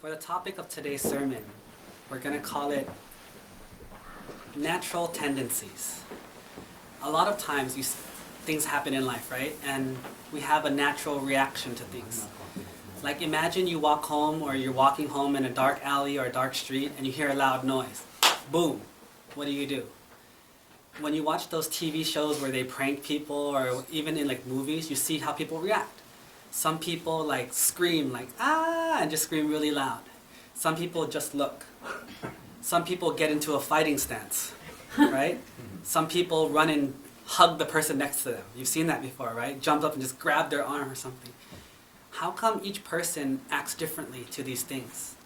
For the topic of today's sermon, we're going to call it natural tendencies. A lot of times things happen in life, right? And we have a natural reaction to things. Like imagine you walk home or you're walking home in a dark alley or a dark street and you hear a loud noise. Boom. What do? When you watch those TV shows where they prank people or even in like movies, you see how people react. Some people like scream like ah and just scream really loud. Some people just look. Some people get into a fighting stance, right? Some people run and hug the person next to them. You've seen that before, right? Jump up and just grab their arm or something. How come each person acts differently to these things?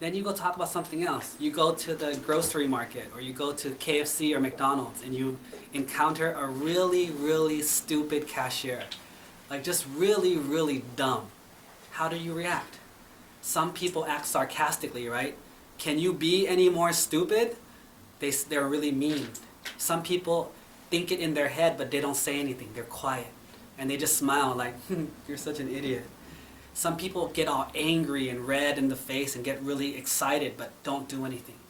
Then you go talk about something else. You go to the grocery market or you go to KFC or McDonald's and you encounter a really, really stupid cashier. Like just really, really dumb. How do you react? Some people act sarcastically, right? Can you be any more stupid? They're really mean. Some people think it in their head but they don't say anything. They're quiet. And they just smile like, you're such an idiot. Some people get all angry and red in the face and get really excited but don't do anything.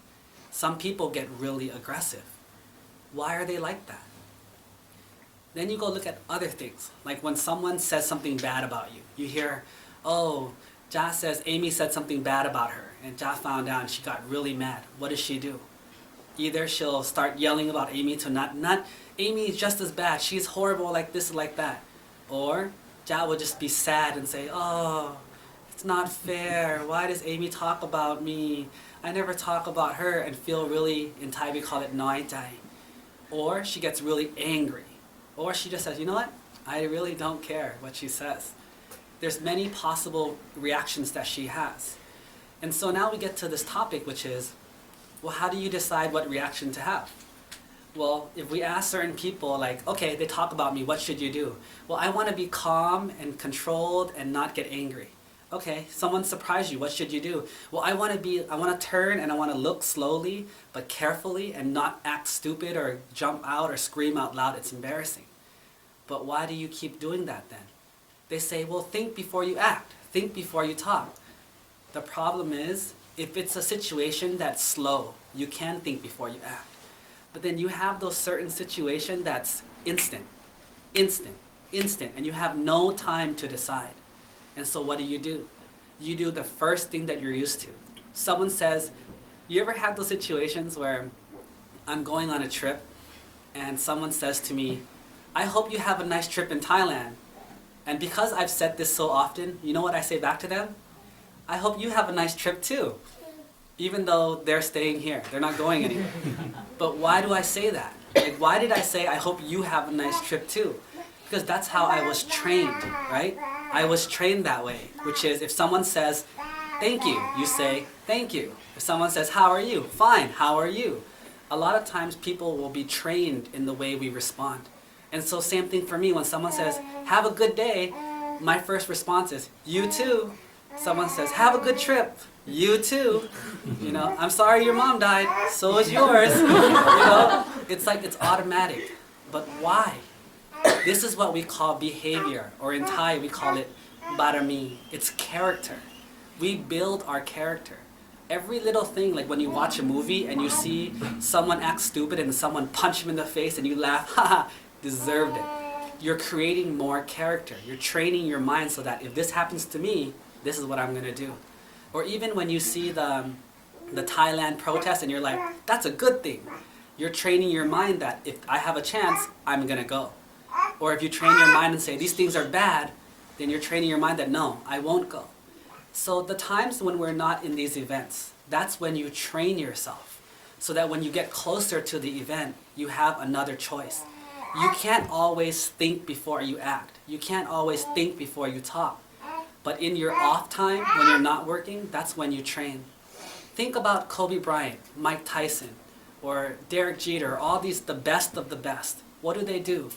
Some people get really aggressive. Why are they like that? Then you go look at other things. Like when someone says something bad about you. You hear, oh, Ja says Amy said something bad about her. And Ja found out and she got really mad. What does she do? Either she'll start yelling about Amy to not Amy is just as bad. She's horrible like this like that. Or Ja will just be sad and say, oh, it's not fair. Why does Amy talk about me? I never talk about her, and feel really, in Thai we call it noi tai. Or she gets really angry. Or she just says, you know what? I really don't care what she says. There's many possible reactions that she has. And so now we get to this topic, which is, well, how do you decide what reaction to have? Well, if we ask certain people, like, okay, they talk about me, what should you do? Well, I want to be calm and controlled and not get angry. Okay, someone surprised you, what should you do? Well, I want to turn and I want to look slowly, but carefully and not act stupid or jump out or scream out loud. It's embarrassing. But why do you keep doing that then? They say, well, think before you act. Think before you talk. The problem is, if it's a situation that's slow, you can think before you act. But then you have those certain situations that's instant, and you have no time to decide. And so what do? You do the first thing that you're used to. Someone says, you ever had those situations where I'm going on a trip and someone says to me, I hope you have a nice trip in Thailand. And because I've said this so often, you know what I say back to them? I hope you have a nice trip too. Even though they're staying here, they're not going anywhere. But why do I say that? Like, why did I say, I hope you have a nice trip too? Because that's how I was trained, right? I was trained that way, which is if someone says, thank you, you say, thank you. If someone says, how are you? Fine, how are you? A lot of times people will be trained in the way we respond. And so same thing for me, when someone says, have a good day, my first response is, you too. Someone says, have a good trip. You too. You know, I'm sorry your mom died, so is yours. You know, it's like it's automatic. But why? This is what we call behavior, or in Thai we call it barami. It's character. We build our character. Every little thing, like when you watch a movie and you see someone act stupid and someone punch him in the face and you laugh, haha, deserved it. You're creating more character. You're training your mind so that if this happens to me, this is what I'm going to do. Or even when you see the Thailand protest and you're like, that's a good thing. You're training your mind that if I have a chance, I'm going to go. Or if you train your mind and say, these things are bad, then you're training your mind that no, I won't go. So the times when we're not in these events, that's when you train yourself. So that when you get closer to the event, you have another choice. You can't always think before you act. You can't always think before you talk. But in your off time, when you're not working, that's when you train. Think about Kobe Bryant, Mike Tyson, or Derek Jeter, all these, the best of the best. What do?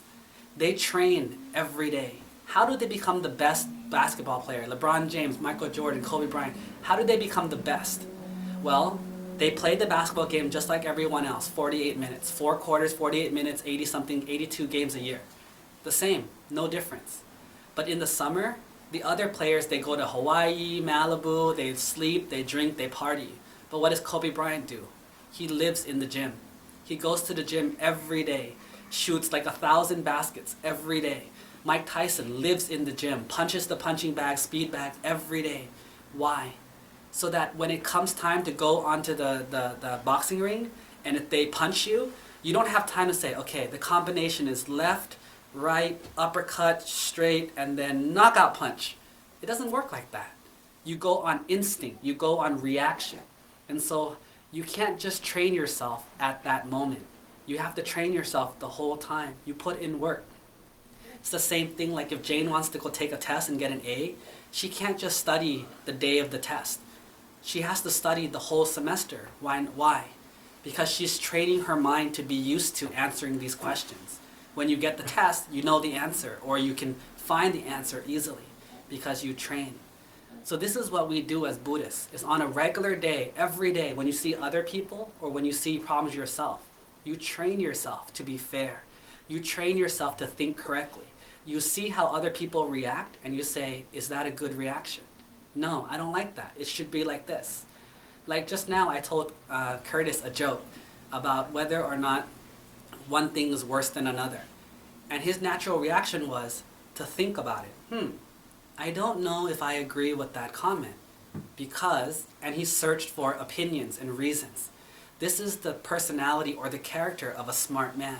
They train every day. How do they become the best basketball player? LeBron James, Michael Jordan, Kobe Bryant. How do they become the best? Well, they play the basketball game just like everyone else, 48 minutes. 4 quarters, 48 minutes, 80-something, 82 games a year. The same, no difference. But in the summer, The other players, they go to Hawaii, Malibu, they sleep, they drink, they party. But what does Kobe Bryant do? He lives in the gym. He goes to the gym every day, shoots like 1,000 baskets every day. Mike Tyson lives in the gym, punches the punching bag, speed bag every day. Why? So that when it comes time to go onto the boxing ring, and if they punch you, you don't have time to say, okay, the combination is left, right, uppercut, straight, and then knockout punch. It doesn't work like that. You go on instinct, you go on reaction. And so you can't just train yourself at that moment. You have to train yourself the whole time. You put in work. It's the same thing like if Jane wants to go take a test and get an A, she can't just study the day of the test. She has to study the whole semester. Why? Because she's training her mind to be used to answering these questions. When you get the test, you know the answer, or you can find the answer easily because you train. So this is what we do as Buddhists, is on a regular day, every day, when you see other people or when you see problems yourself, you train yourself to be fair. You train yourself to think correctly. You see how other people react and you say, is that a good reaction? No, I don't like that. It should be like this. Like just now I told Curtis a joke about whether or not one thing is worse than another. And his natural reaction was to think about it. I don't know if I agree with that comment because, and he searched for opinions and reasons. This is the personality or the character of a smart man.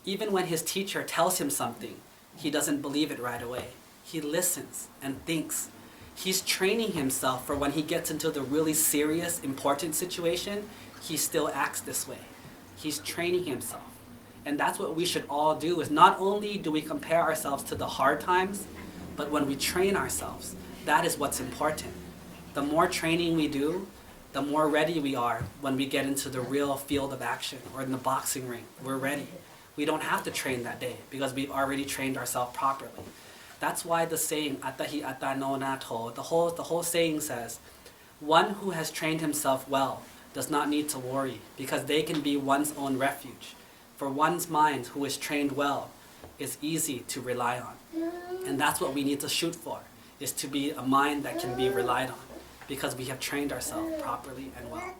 Even when his teacher tells him something, he doesn't believe it right away. He listens and thinks. He's training himself for when he gets into the really serious, important situation, he still acts this way. He's training himself. And that's what we should all do, is not only do we compare ourselves to the hard times, but when we train ourselves, that is what's important. The more training we do, the more ready we are when we get into the real field of action or in the boxing ring. We're ready. We don't have to train that day because we've already trained ourselves properly. That's why the saying, Atahi Ata no Nato, the whole saying says, one who has trained himself well does not need to worry because they can be one's own refuge. For one's mind who is trained well is easy to rely on. And that's what we need to shoot for, is to be a mind that can be relied on because we have trained ourselves properly and well.